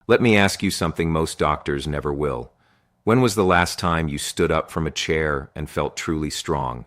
Let me ask you something most doctors never will. When was the last time you stood up from a chair and felt truly strong?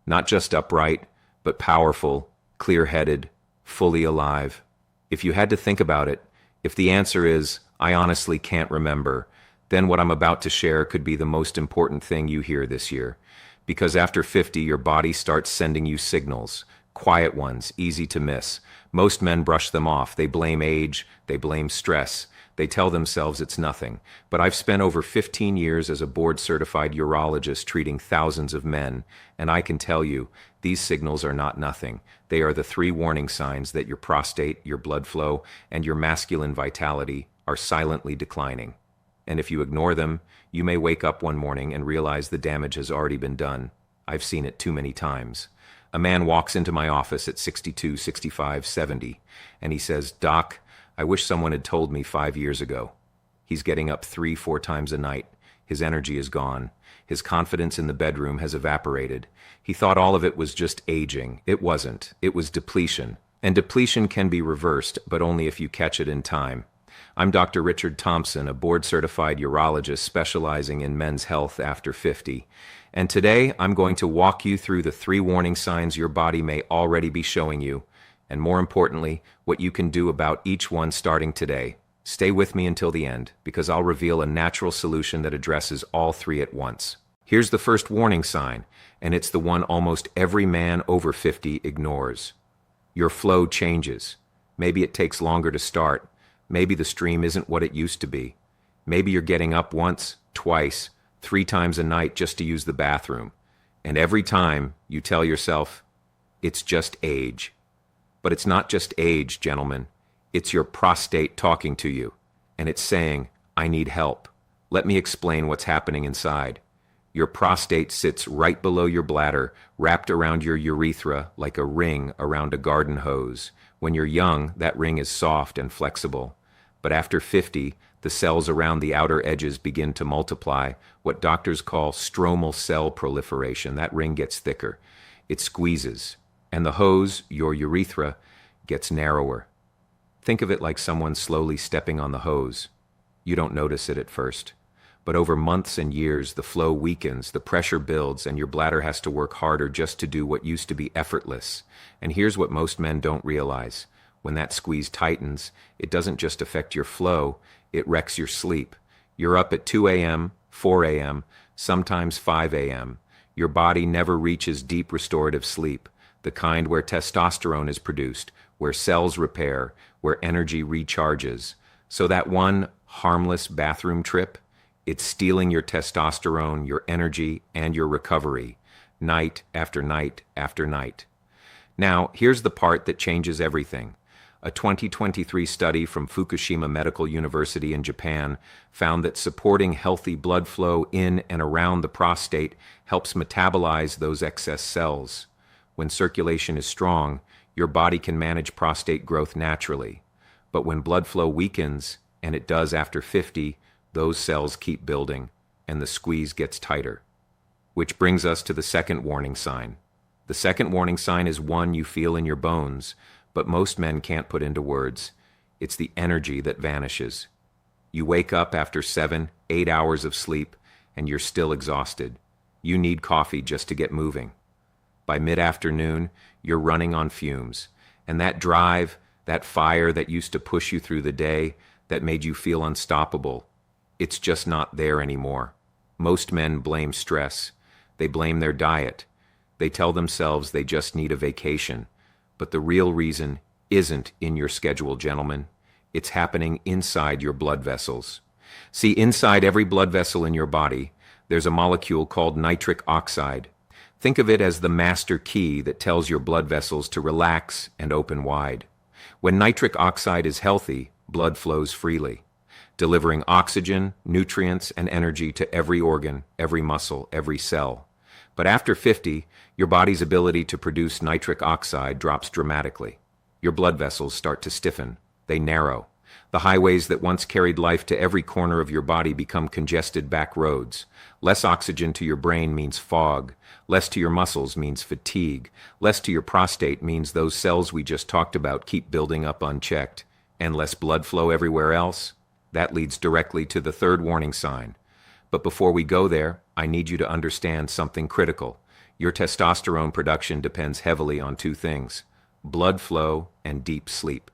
Not just upright, but powerful, clear-headed, fully alive. If you had to think about it, if the answer is, I honestly can't remember, then what I'm about to share could be the most important thing you hear this year. Because after 50, your body starts sending you signals, quiet ones, easy to miss. Most men brush them off. They blame age, they blame stress. They tell themselves it's nothing. But I've spent over 15 years as a board-certified urologist treating thousands of men, and I can tell you, these signals are not nothing. They are the 3 warning signs that your prostate, your blood flow, and your masculine vitality are silently declining. And if you ignore them, you may wake up one morning and realize the damage has already been done. I've seen it too many times. A man walks into my office at 62, 65, 70, and he says, "Doc, I wish someone had told me 5 years ago." He's getting up 3, 4 times a night. His energy is gone. His confidence in the bedroom has evaporated. He thought all of it was just aging. It wasn't. It was depletion. And depletion can be reversed, but only if you catch it in time. I'm Dr. Richard Thompson, a board-certified urologist specializing in men's health after 50. And today, I'm going to walk you through the 3 warning signs your body may already be showing you, and more importantly, what you can do about each one starting today. Stay with me until the end, because I'll reveal a natural solution that addresses all 3 at once. Here's the first warning sign, and it's the one almost every man over 50 ignores. Your flow changes. Maybe it takes longer to start. Maybe the stream isn't what it used to be. Maybe you're getting up once, twice, 3 times a night just to use the bathroom. And every time you tell yourself, it's just age. But it's not just age, gentlemen. It's your prostate talking to you, and it's saying, I need help. Let me explain what's happening inside. Your prostate sits right below your bladder, wrapped around your urethra like a ring around a garden hose. When you're young, that ring is soft and flexible. But after 50, the cells around the outer edges begin to multiply, what doctors call stromal cell proliferation. That ring gets thicker. It squeezes. And the hose, your urethra, gets narrower. Think of it like someone slowly stepping on the hose. You don't notice it at first. But over months and years, the flow weakens, the pressure builds, and your bladder has to work harder just to do what used to be effortless. And here's what most men don't realize. When that squeeze tightens, it doesn't just affect your flow, it wrecks your sleep. You're up at 2 a.m., 4 a.m., sometimes 5 a.m. Your body never reaches deep restorative sleep, the kind where testosterone is produced, where cells repair, where energy recharges. So that one harmless bathroom trip, it's stealing your testosterone, your energy, and your recovery, night after night after night. Now, here's the part that changes everything. A 2023 study from Fukushima Medical University in Japan found that supporting healthy blood flow in and around the prostate helps metabolize those excess cells. When circulation is strong, your body can manage prostate growth naturally. But when blood flow weakens, and it does after 50, those cells keep building, and the squeeze gets tighter. Which brings us to the second warning sign. The second warning sign is one you feel in your bones, but most men can't put into words. It's the energy that vanishes. You wake up after 7, 8 hours of sleep, and you're still exhausted. You need coffee just to get moving. By mid-afternoon, you're running on fumes, and that drive, that fire that used to push you through the day, that made you feel unstoppable, it's just not there anymore. Most men blame stress. They blame their diet. They tell themselves they just need a vacation. But the real reason isn't in your schedule, gentlemen. It's happening inside your blood vessels. See, inside every blood vessel in your body, there's a molecule called nitric oxide. Think of it as the master key that tells your blood vessels to relax and open wide. When nitric oxide is healthy, blood flows freely, delivering oxygen, nutrients, and energy to every organ, every muscle, every cell. But after 50, your body's ability to produce nitric oxide drops dramatically. Your blood vessels start to stiffen. They narrow. The highways that once carried life to every corner of your body become congested back roads. Less oxygen to your brain means fog. Less to your muscles means fatigue. Less to your prostate means those cells we just talked about keep building up unchecked. And less blood flow everywhere else? That leads directly to the third warning sign. But before we go there, I need you to understand something critical. Your testosterone production depends heavily on two things: blood flow and deep sleep.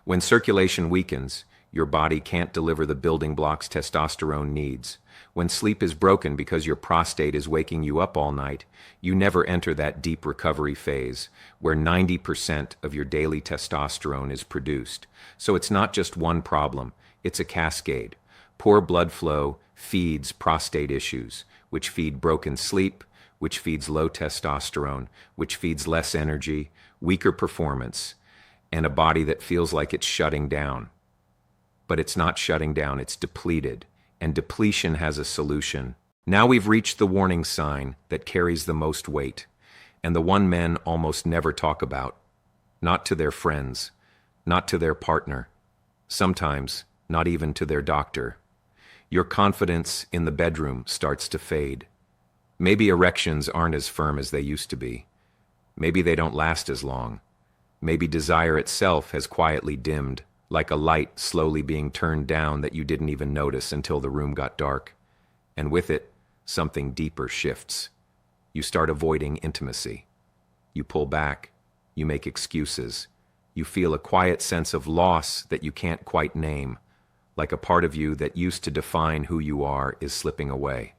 When circulation weakens, your body can't deliver the building blocks testosterone needs. When sleep is broken because your prostate is waking you up all night, you never enter that deep recovery phase where 90% of your daily testosterone is produced. So it's not just one problem, it's a cascade. Poor blood flow feeds prostate issues, which feed broken sleep, which feeds low testosterone, which feeds less energy, weaker performance, and a body that feels like it's shutting down. But it's not shutting down, it's depleted, and depletion has a solution. Now we've reached the warning sign that carries the most weight, and the one men almost never talk about. Not to their friends, not to their partner, sometimes not even to their doctor. Your confidence in the bedroom starts to fade. Maybe erections aren't as firm as they used to be. Maybe they don't last as long. Maybe desire itself has quietly dimmed, like a light slowly being turned down that you didn't even notice until the room got dark. And with it, something deeper shifts. You start avoiding intimacy. You pull back. You make excuses. You feel a quiet sense of loss that you can't quite name, like a part of you that used to define who you are is slipping away.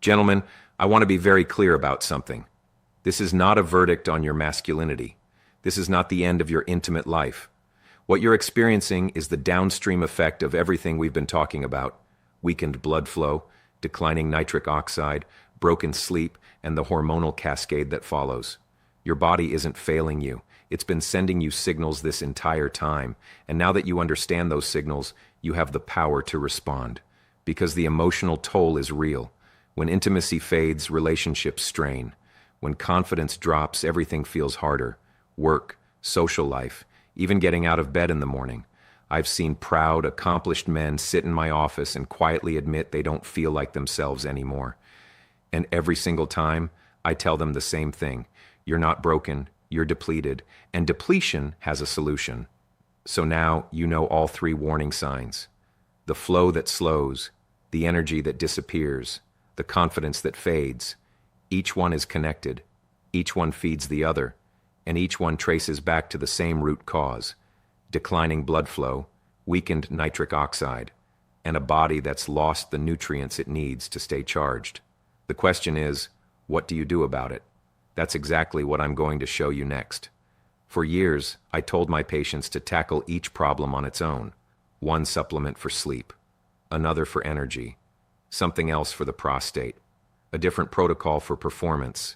Gentlemen, I want to be very clear about something. This is not a verdict on your masculinity. This is not the end of your intimate life. What you're experiencing is the downstream effect of everything we've been talking about: weakened blood flow, declining nitric oxide, broken sleep, and the hormonal cascade that follows. Your body isn't failing you. It's been sending you signals this entire time, and now that you understand those signals, you have the power to respond. Because the emotional toll is real. When intimacy fades, relationships strain. When confidence drops, everything feels harder. Work, social life, even getting out of bed in the morning. I've seen proud, accomplished men sit in my office and quietly admit they don't feel like themselves anymore. And every single time, I tell them the same thing: you're not broken, you're depleted, and depletion has a solution. So now you know all three warning signs: the flow that slows, the energy that disappears, the confidence that fades. Each one is connected, each one feeds the other, and each one traces back to the same root cause: declining blood flow, weakened nitric oxide, and a body that's lost the nutrients it needs to stay charged. The question is, what do you do about it? That's exactly what I'm going to show you next. For years, I told my patients to tackle each problem on its own. One supplement for sleep, another for energy, something else for the prostate, a different protocol for performance.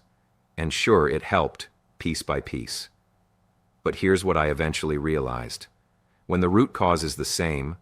And sure, it helped, piece by piece. But here's what I eventually realized. When the root cause is the same,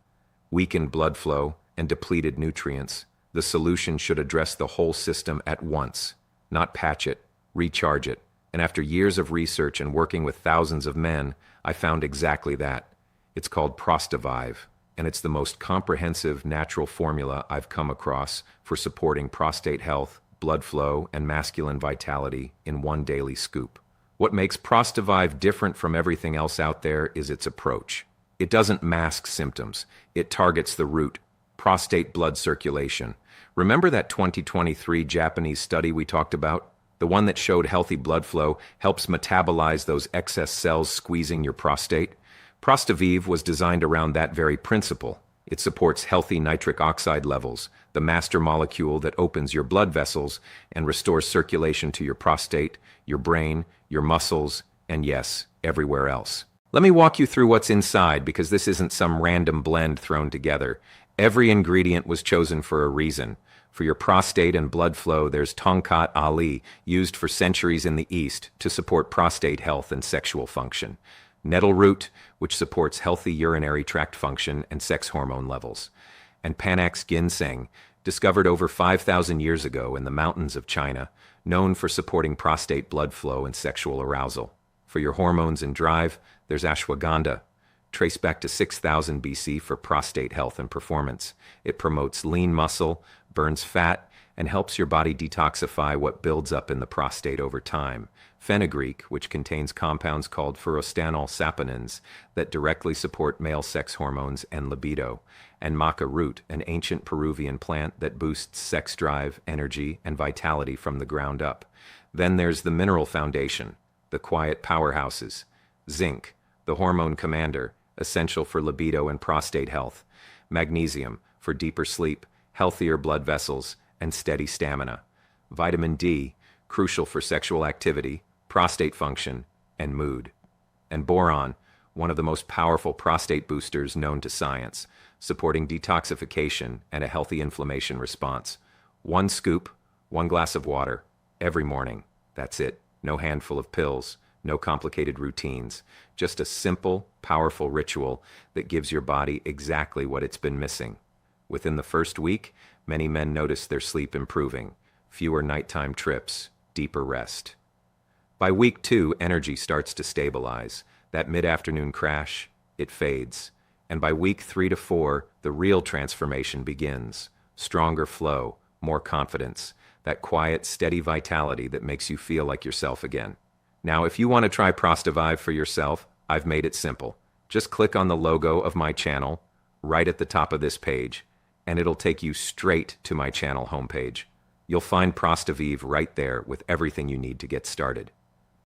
weakened blood flow and depleted nutrients, the solution should address the whole system at once, not patch it, recharge it. And after years of research and working with thousands of men, I found exactly that. It's called Prostavive, and it's the most comprehensive natural formula I've come across for supporting prostate health, blood flow, and masculine vitality in one daily scoop. What makes Prostavive different from everything else out there is its approach. It doesn't mask symptoms. It targets the root: prostate blood circulation. Remember that 2023 Japanese study we talked about? The one that showed healthy blood flow helps metabolize those excess cells squeezing your prostate? Prostavive was designed around that very principle. It supports healthy nitric oxide levels, the master molecule that opens your blood vessels and restores circulation to your prostate, your brain, your muscles, and yes, everywhere else. Let me walk you through what's inside, because this isn't some random blend thrown together. Every ingredient was chosen for a reason. For your prostate and blood flow, there's Tongkat Ali, used for centuries in the East to support prostate health and sexual function. Nettle root, which supports healthy urinary tract function and sex hormone levels. And Panax ginseng, discovered over 5,000 years ago in the mountains of China, known for supporting prostate blood flow and sexual arousal. For your hormones and drive, there's ashwagandha, traced back to 6000 BC for prostate health and performance. It promotes lean muscle, burns fat, and helps your body detoxify what builds up in the prostate over time. Fenugreek, which contains compounds called furostanol saponins that directly support male sex hormones and libido, and maca root, an ancient Peruvian plant that boosts sex drive, energy, and vitality from the ground up. Then there's the mineral foundation, the quiet powerhouses. Zinc, the hormone commander, essential for libido and prostate health. Magnesium, for deeper sleep, healthier blood vessels, and steady stamina. Vitamin D, crucial for sexual activity, prostate function, and mood. And boron, one of the most powerful prostate boosters known to science, supporting detoxification and a healthy inflammation response. One scoop, one glass of water, every morning. That's it. No handful of pills, no complicated routines. Just a simple, powerful ritual that gives your body exactly what it's been missing. Within the first week, many men notice their sleep improving, fewer nighttime trips, deeper rest. By week 2, energy starts to stabilize. That mid-afternoon crash, it fades. And by week 3 to 4, the real transformation begins. Stronger flow, more confidence, that quiet, steady vitality that makes you feel like yourself again. Now, if you want to try Prostavive for yourself, I've made it simple. Just click on the logo of my channel, right at the top of this page, and it'll take you straight to my channel homepage. You'll find Prostavive right there with everything you need to get started.